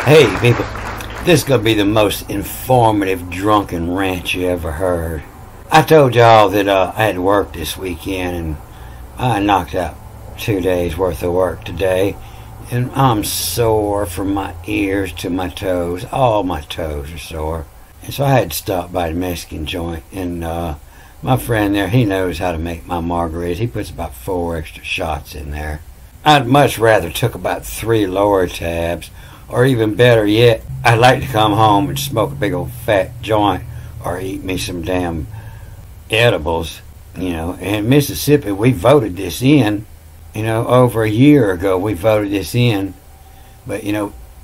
Hey, people, this is going to be the most informative drunken rant you ever heard. I told y'all that I had work this weekend, and I knocked out 2 days worth of work today, and I'm sore from my ears to my toes. All my toes are sore. And so I had to stop by the Mexican joint, and my friend there, he knows how to make my margaritas. He puts about 4 extra shots in there. I'd much rather took about 3 lower tabs, or even better yet, I'd like to come home and smoke a big old fat joint or eat me some damn edibles, In Mississippi, we voted this in, over a year ago we voted this in. But,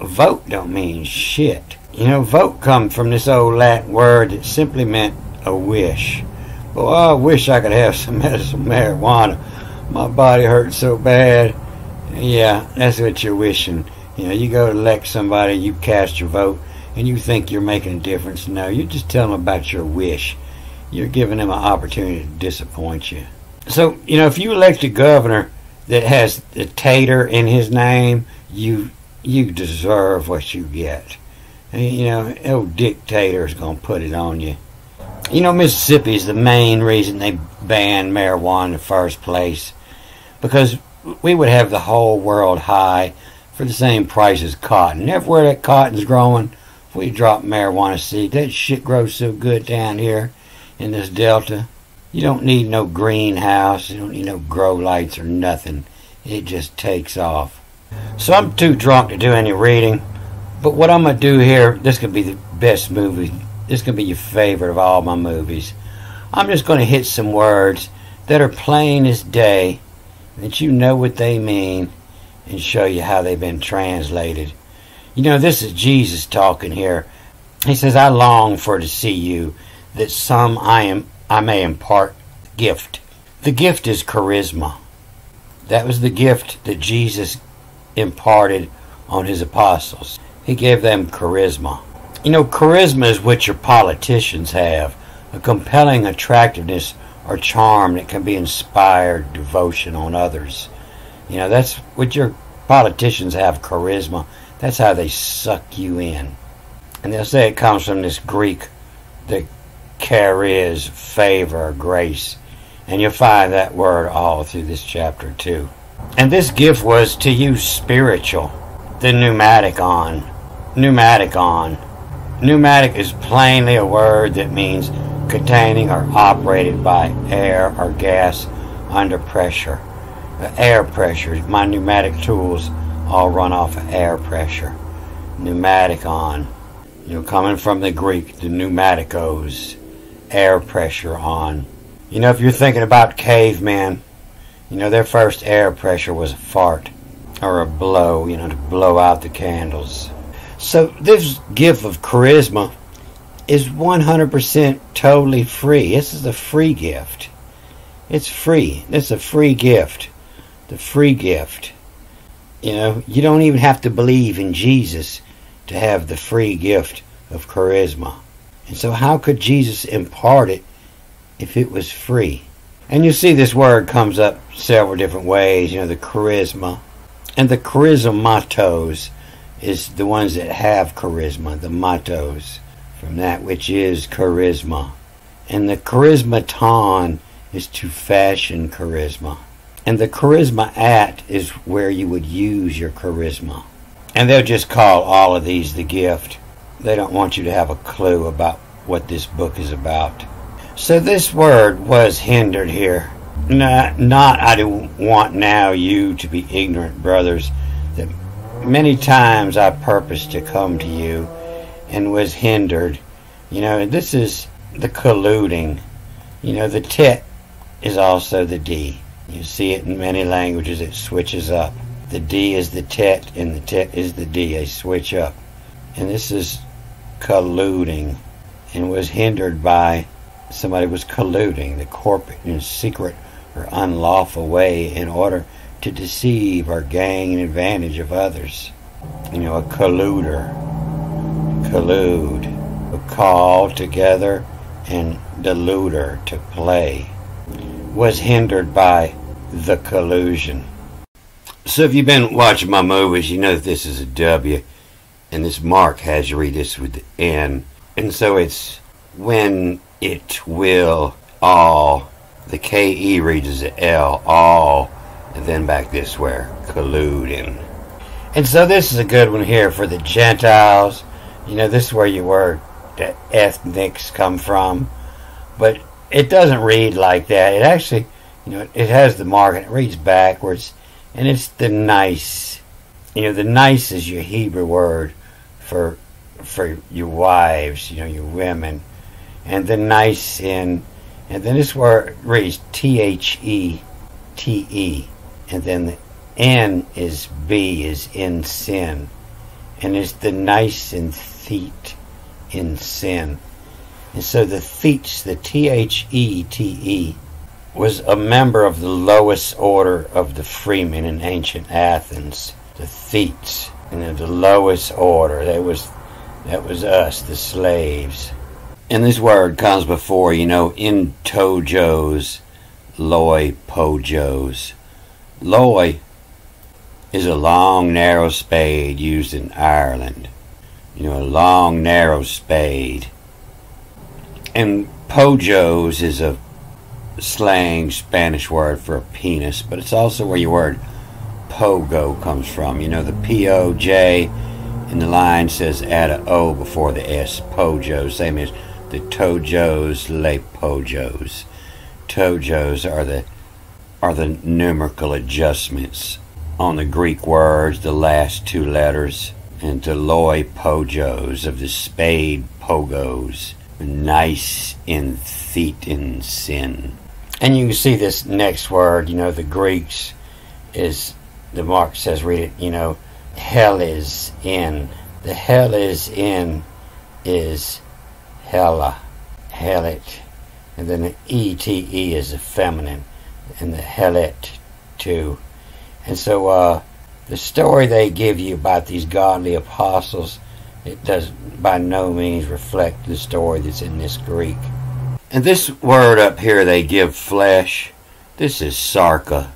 vote don't mean shit. Vote come from this old Latin word that simply meant a wish. Well, I wish I could have some medicinal marijuana. My body hurts so bad. Yeah, that's what you're wishing. You go to elect somebody, you cast your vote, and you think you're making a difference. No, you just tell them about your wish. You're giving them an opportunity to disappoint you. So, if you elect a governor that has the tater in his name, you deserve what you get. Old dictator's going to put it on you. Mississippi is the main reason they banned marijuana in the first place. Because we would have the whole world high for the same price as cotton. Everywhere that cotton's growing, if we drop marijuana seed, that shit grows so good down here in this delta. You don't need no greenhouse, you don't need no grow lights or nothing. It just takes off. So I'm too drunk to do any reading, but what I'm going to do here, this could be the best movie. This could be your favorite of all my movies. I'm just going to hit some words that are plain as day, that you know what they mean, and show you how they've been translated. This is Jesus talking here. He says, I long for to see you, that some I may impart gift. The gift is charisma. That was the gift that Jesus imparted on his apostles. He gave them charisma. Charisma is what your politicians have. A compelling attractiveness or charm that can be inspired devotion on others. That's what your politicians have, charisma. That's how they suck you in. And they'll say it comes from this Greek, the charis, favor, grace. And you'll find that word all through this chapter too. And this gift was to you spiritual. The pneumaticon. Pneumaticon. Pneumatic is plainly a word that means containing or operated by air or gas under pressure. The air pressure. My pneumatic tools all run off of air pressure. Pneumaticon. Coming from the Greek, the pneumaticos. Air pressure on. If you're thinking about cavemen, their first air pressure was a fart or a blow, to blow out the candles. So this gift of charisma is 100% totally free. This is a free gift. It's free. It's a free gift. The free gift. You don't even have to believe in Jesus to have the free gift of charisma. And so how could Jesus impart it if it was free? And you see this word comes up several different ways, the charisma. And the charismatos is the ones that have charisma, the matos, from that which is charisma. And the charismaton is to fashion charisma. And the charisma is where you would use your charisma. And they'll just call all of these the gift. They don't want you to have a clue about what this book is about. So this word was hindered here. Not I don't want now you to be ignorant, brothers, that many times I purposed to come to you and was hindered. This is the colluding. The tet is also the D. You see it in many languages, it switches up. The D is the tet and the tet is the D. They switch up. And this is colluding, and was hindered by somebody was colluding, the corporate in a secret or unlawful way in order to deceive or gain advantage of others. A colluder. Collude. A call together and deluder, to play. Was hindered by the collusion. So if you've been watching my movies, you know that this is a W. And this Mark has you read this with the N. And so it's when it will all. The K-E reads as an L, all. And then back this way, colluding. And so this is a good one here for the Gentiles. You know, this is where your word the ethnics come from. But it doesn't read like that. It actually, you know, it has the mark and it reads backwards. And it's the nice. You know, the nice is your Hebrew word for your wives, you know, your women. And the nice in, and then this word reads Thete. And then the N is B, is in sin. And it's the nice in Thete, in sin. And so the Thetes, the Thete, was a member of the lowest order of the freemen in ancient Athens. The Thetes, and the lowest order. That was us, the slaves. And this word comes before, you know, in tojos, loi pojos. Loi is a long, narrow spade used in Ireland. You know, a long, narrow spade. And pojos is a slang Spanish word for a penis, but it's also where your word pogo comes from. You know, the P-O-J in the line says add a O before the S. Pojo, same as the tojos, le pojos. Tojos are the numerical adjustments on the Greek words, the last two letters, and the loi pojos of the spade pogos, nice in Thete in sin. And you can see this next word, you know, the Greeks is, the mark says, read it, you know, hell is in. The hell is in is hella, hellet. And then the E-T-E is a feminine. And the hellet too. And so the story they give you about these godly apostles, it does by no means reflect the story that's in this Greek. And this word up here they give flesh, this is sarka.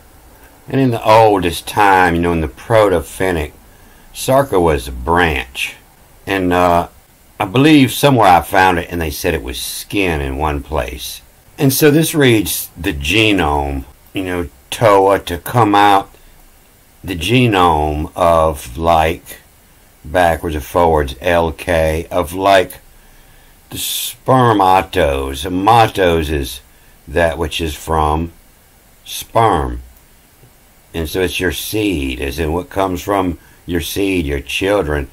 And in the oldest time, you know, in the Proto-Finnic, sarka was a branch. And I believe somewhere I found it and they said it was skin in one place. And so this reads the genome, you know, Toa, to come out, the genome of like, backwards or forwards, LK, of like the spermatos. And matos is that which is from sperm. And so it's your seed, as in what comes from your seed, your children,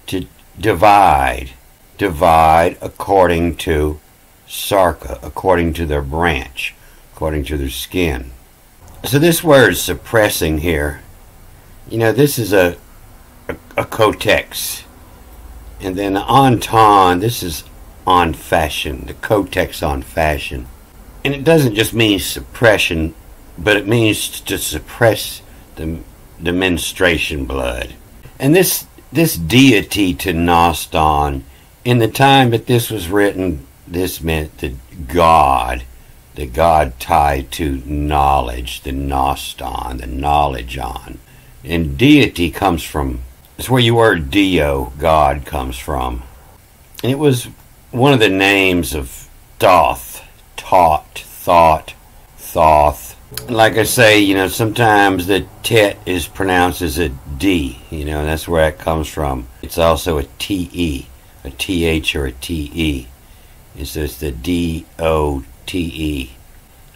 to divide. Divide according to sarka, according to their branch, according to their skin. So this word suppressing here, you know, this is a cotex. And then the onton, this is on fashion, the cotex on fashion. And it doesn't just mean suppression, but it means to suppress the menstruation blood. And this deity to Noston, in the time that this was written, this meant the God tied to knowledge, the Noston, the knowledge on. And deity comes from, it's where your word Dio, God, comes from. And it was one of the names of Thoth, taught, thought, thoth. Like I say, you know, sometimes the tet is pronounced as a D, you know, and that's where it comes from. It's also a T-E, a T-H or a T-E. It's just the D-O-T-E,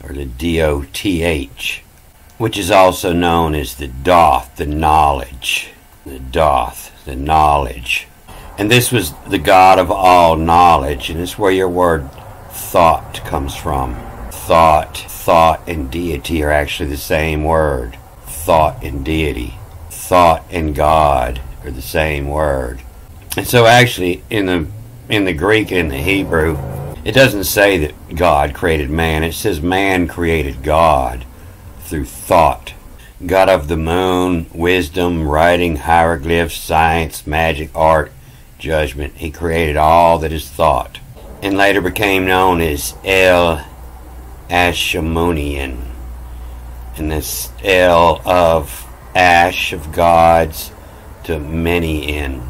or the D-O-T-H, which is also known as the Doth, the knowledge. The Doth, the knowledge. And this was the God of all knowledge, and it's where your word thought comes from. Thought and deity are actually the same word. Thought and deity. Thought and God are the same word. And so actually in the Greek and in the Hebrew, it doesn't say that God created man. It says man created God through thought. God of the moon, wisdom, writing, hieroglyphs, science, magic, art, judgment. He created all that is thought. And later became known as El Ashamunian. And this El of Ash, of gods, to many in.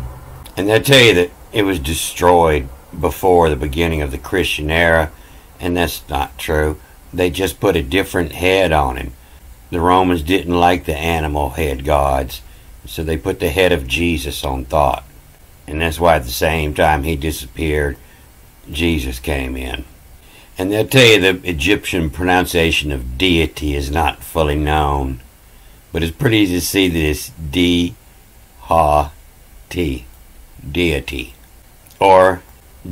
And they'll tell you that it was destroyed before the beginning of the Christian era, and that's not true. They just put a different head on him. The Romans didn't like the animal head gods, so they put the head of Jesus on Thoth. And that's why at the same time he disappeared, Jesus came in. And they'll tell you the Egyptian pronunciation of deity is not fully known, but it's pretty easy to see that it's D-ha-T, deity, or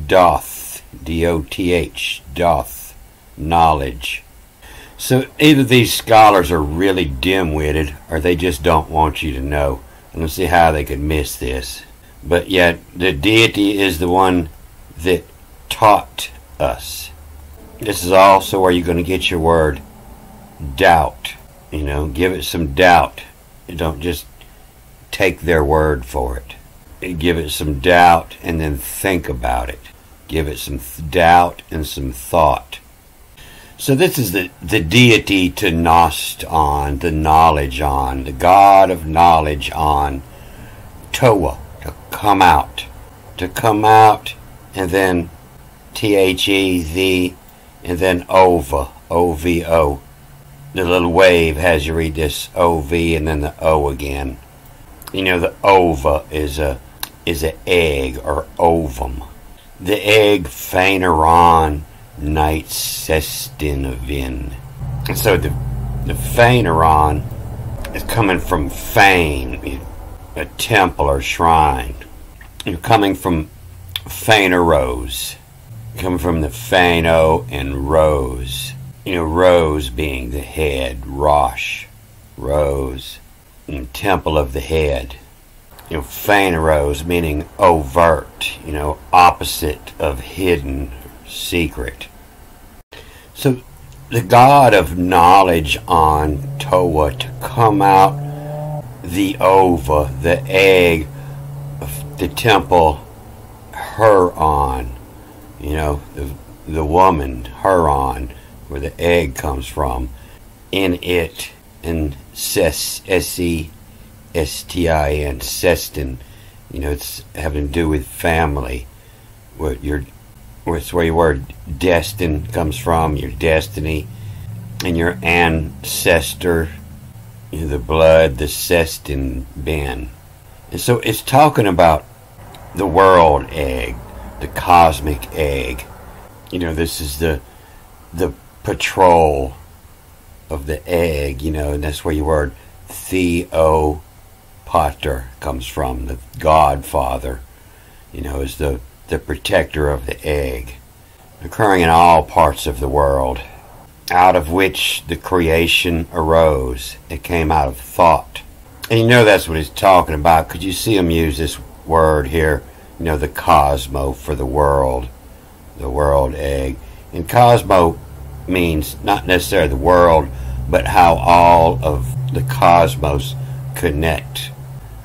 doth, D-O-T-H, doth, knowledge. So either these scholars are really dim-witted, or they just don't want you to know. I don't see how they could miss this. But yet, the deity is the one that taught us. This is also where you're going to get your word doubt. You know, give it some doubt. You don't just take their word for it. You give it some doubt and then think about it. Give it some doubt and some thought. So this is the deity to gnost on, the knowledge on, the God of knowledge on, Toa, to come out. To come out, and then T-H-E, and then Ova, O-V-O. The little wave has you read this O-V and then the O again. You know, the ova is an egg or ovum. The egg Phaneron night sestinavin. And so the Phaneron is coming from Phane, a temple or shrine. You're coming from Phaneros, coming from the Phano and Rose. You know, Rose being the head, Rosh, Rose, and temple of the head. You know, Phaneros meaning overt, you know, opposite of hidden, secret. So the God of knowledge on Toa, to come out the ova, the egg of the temple, Her-on, you know, the woman, Her-on, where the egg comes from, in it, and S-E-S-T-I-N, Sestin, you know, it's having to do with family, it's where your word destin comes from, your destiny, and your ancestor, you know, the blood, the Sestin bin. And so it's talking about the world egg, the cosmic egg. You know, this is the patrol of the egg, you know, and that's where your word Theopater comes from, the Godfather, you know, is the protector of the egg, occurring in all parts of the world, out of which the creation arose. It came out of thought. And you know that's what he's talking about, because you see him use this word here, you know, the cosmo for the world egg. And cosmo means not necessarily the world, but how all of the cosmos connect,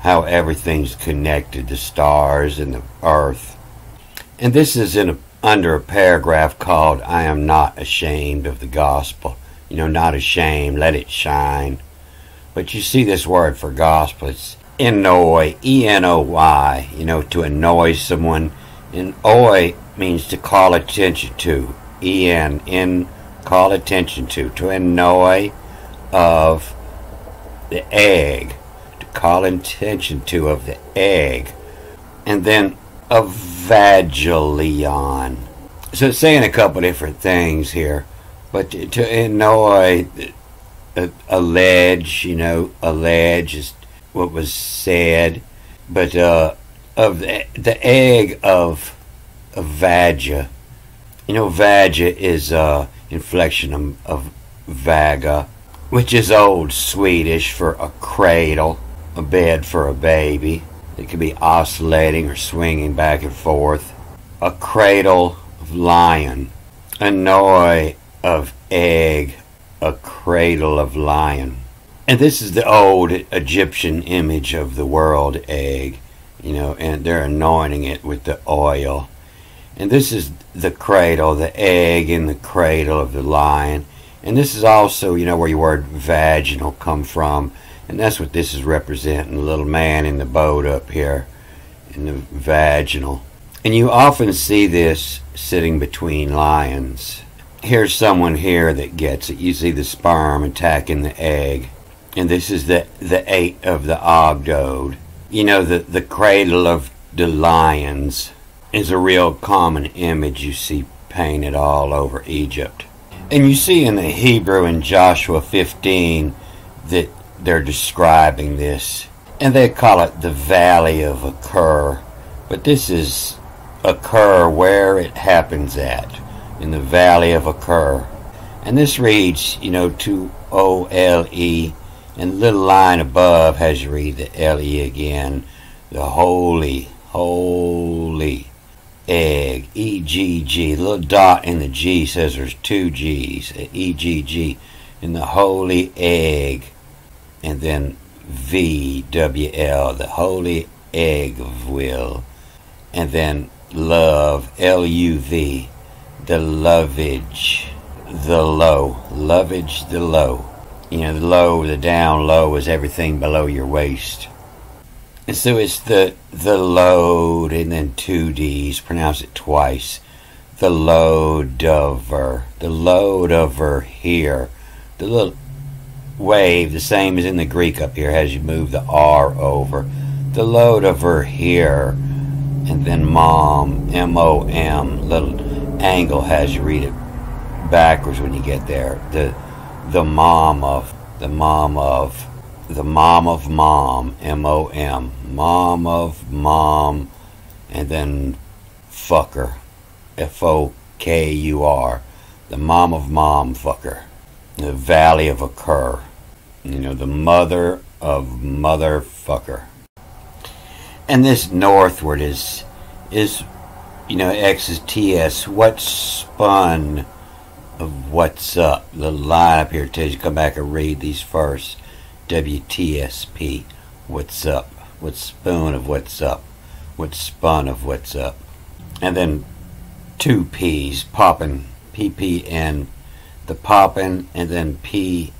how everything's connected, the stars and the earth. And this is under a paragraph called I am not ashamed of the gospel. You know, not ashamed, let it shine. But you see this word for gospel, it's ennoy, E-N-O-Y, you know, to annoy someone. And oi means to call attention to, E-N, call attention to annoy of the egg, to call attention to of the egg. And then Evangelion. So it's saying a couple different things here, but to annoy, allege, you know, allege is what was said, but of the egg of Vaja. You know, Vaja is inflection of Vaga, which is old Swedish for a cradle, a bed for a baby. It could be oscillating or swinging back and forth. A cradle of lion. Annoy of egg. A cradle of lion. And this is the old Egyptian image of the world egg. You know, and they're anointing it with the oil. And this is the cradle, the egg in the cradle of the lion. And this is also, you know, where your word vaginal come from. And that's what this is representing, the little man in the boat up here. and the vaginal. And you often see this sitting between lions. Here's someone here that gets it. You see the sperm attacking the egg. And this is the 8 of the Ogdoad. You know, the cradle of the lions is a real common image you see painted all over Egypt. And you see in the Hebrew in Joshua 15 that they're describing this. And they call it the Valley of Acur. But this is Acur where it happens at, in the Valley of Acur. And this reads, you know, to O-L-E, and the little line above has you read the L-E again, the holy egg, E-G-G. The little dot in the G says there's 2 G's, E-G-G, in the holy egg, and then V-W-L, the holy egg of will, and then love, L-U-V, the lovage, the low, lovage, the low. You know, the low, the down low is everything below your waist. And so it's the load and then 2 D's, pronounce it twice. The load over here. The little wave, the same as in the Greek up here, as you move the R over. The load over here. And then mom, M-O-M, little angle has you read it backwards when you get there. The mom of mom, M-O-M, mom of mom, and then fucker, F-O-K-U-R, the mom of mom fucker, the Valley of Acur, you know, the mother of motherfucker. And this northward is you know, X is T-S, what's spun of what's up. The line up here tells you come back and read these first. WTSP, what's up. What's spoon of what's up. What's spun of what's up. And then 2 P's, poppin', P-P-N, the poppin', and then P-E-N-E-A-L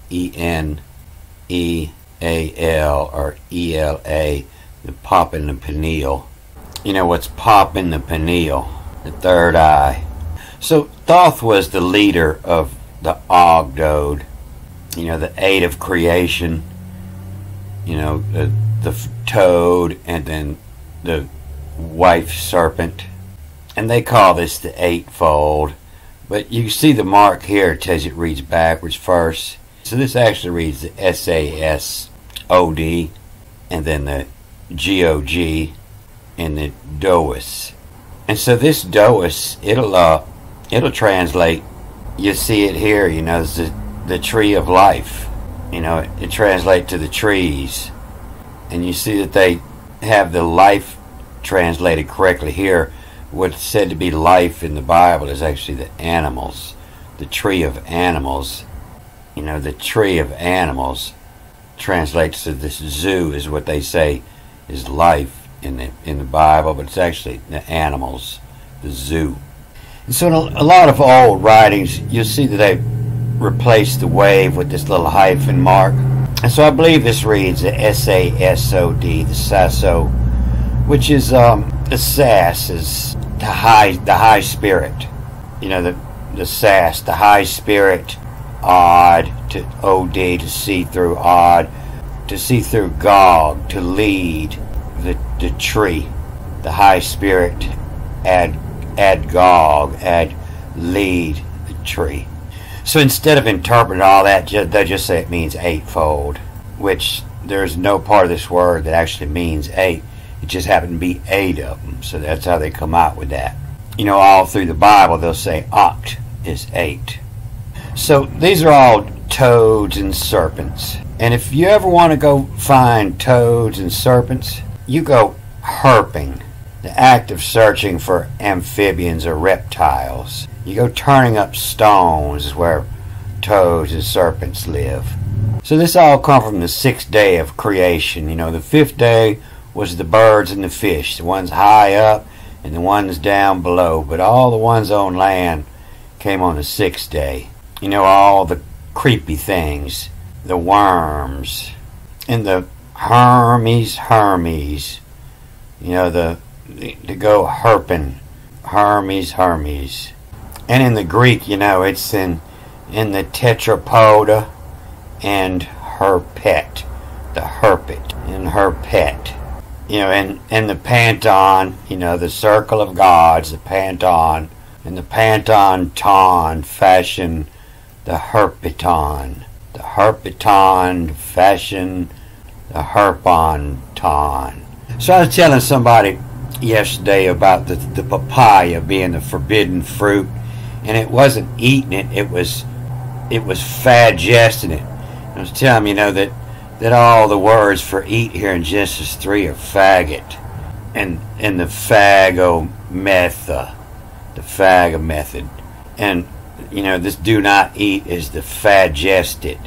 or E-L-A, the poppin' the pineal. You know what's poppin' the pineal, the third eye. So Thoth was the leader of the Ogdoad, you know, the 8 of creation, you know, the toad, and then the wife serpent. And they call this the 8-fold. But you see the mark here, it tells you it reads backwards first. So this actually reads the S-A-S-O-D, and then the G-O-G, and the Dois. And so this Dois, it'll translate, you see it here, you know, it's the tree of life. You know, it translates to the trees. And you see that they have the life translated correctly here. What's said to be life in the Bible is actually the animals. The tree of animals. You know, the tree of animals translates to this zoo is what they say is life in the Bible, but it's actually the animals, the zoo. And so in a lot of old writings, you'll see that they replace the wave with this little hyphen mark. And so I believe this reads the S-A-S-O-D, the sasso, which is the sass is the high spirit. You know, the sass, the high spirit, odd, to O-D, to see through, odd, to see through Gog, to lead the tree, the high spirit, add Gog, add lead the tree. So instead of interpreting all that, they just say it means 8-fold, which there's no part of this word that actually means 8. It just happened to be 8 of them. So that's how they come out with that. You know, all through the Bible, they'll say oct is 8. So these are all toads and serpents. And if you ever want to go find toads and serpents, you go herping, the act of searching for amphibians or reptiles. You go turning up stones where toads and serpents live. So this all come from the 6th day of creation. You know, the 5th day was the birds and the fish, the ones high up and the ones down below. But all the ones on land came on the 6th day. You know, all the creepy things, the worms, and the Hermes, you know, the to go herping. Hermes. And in the Greek, it's in the tetrapoda and herpet. The herpet and herpet. And the pantheon, the circle of gods, the pantheon. And the pantheon fashion the herpeton. The herpeton fashion the herponton. So I was telling somebody yesterday about the papaya being the forbidden fruit, and it wasn't eating it, it was digesting it. I was telling them, that all the words for eat here in Genesis 3 are faggot and the phagometha, the phaga method. And this do not eat is the fagested.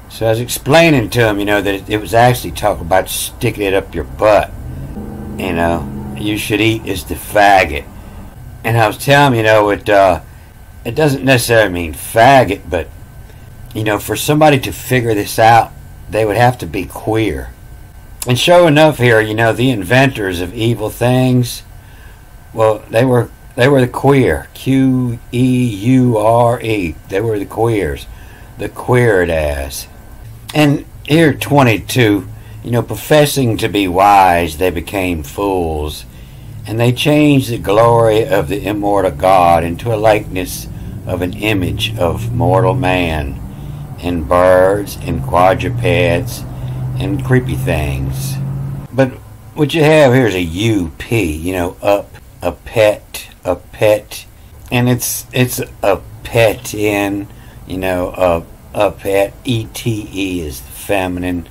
So I was explaining to him, that it was actually talking about sticking it up your butt. You should eat is the faggot. And I was telling him, it doesn't necessarily mean faggot, but, for somebody to figure this out, they would have to be queer. And sure enough here, the inventors of evil things, well, they were the queer. Queure. They were the queers. The queered ass. And here 22, professing to be wise, they became fools. And they changed the glory of the immortal God into a likeness of an image of mortal man, and birds and quadrupeds and creepy things. But what you have here is a UP, up, a pet, and it's a pet in, a pet, ETE is the feminine,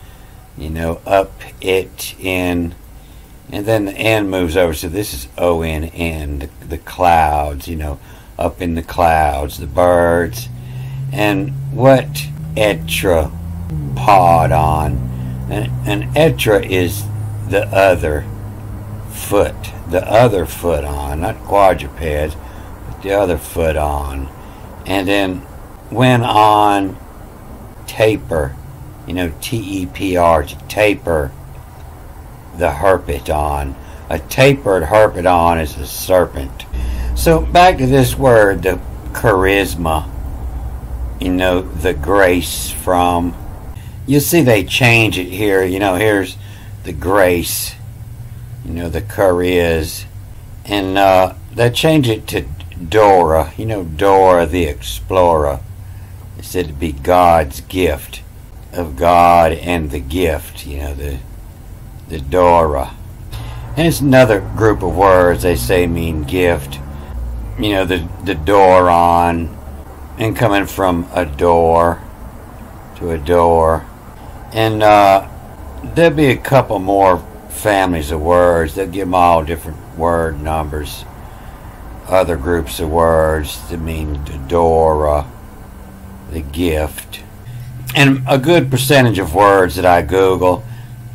up, it, in, and then the N moves over, so this is ONN, the clouds, up in the clouds, the birds. And what etrapodon? An etra is the other foot on, not quadrupeds, but the other foot on. And then when on taper, TEPR, to taper, the herpeton. A tapered herpeton is a serpent. So back to this word, the charisma, the grace from. You see they change it here, here's the grace, the chariz. And they change it to Dora, Dora the Explorer. It said to be God's gift, of God and the gift, the Dora. And it's another group of words they say mean gift. The Doron, and coming from adore to adore. And there'll be a couple more families of words. They'll give them all different word numbers. Other groups of words that mean Dora, the gift. And a good percentage of words that I Google,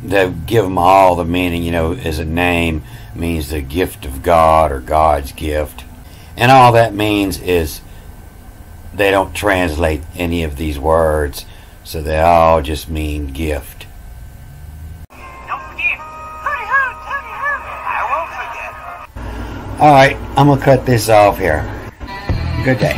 they give them all the meaning, as a name means the gift of God or God's gift. And all that means is they don't translate any of these words, so they all just mean gift. Don't forget, Hooty Hoot, I won't forget. Alright, I'm going to cut this off here. Good day.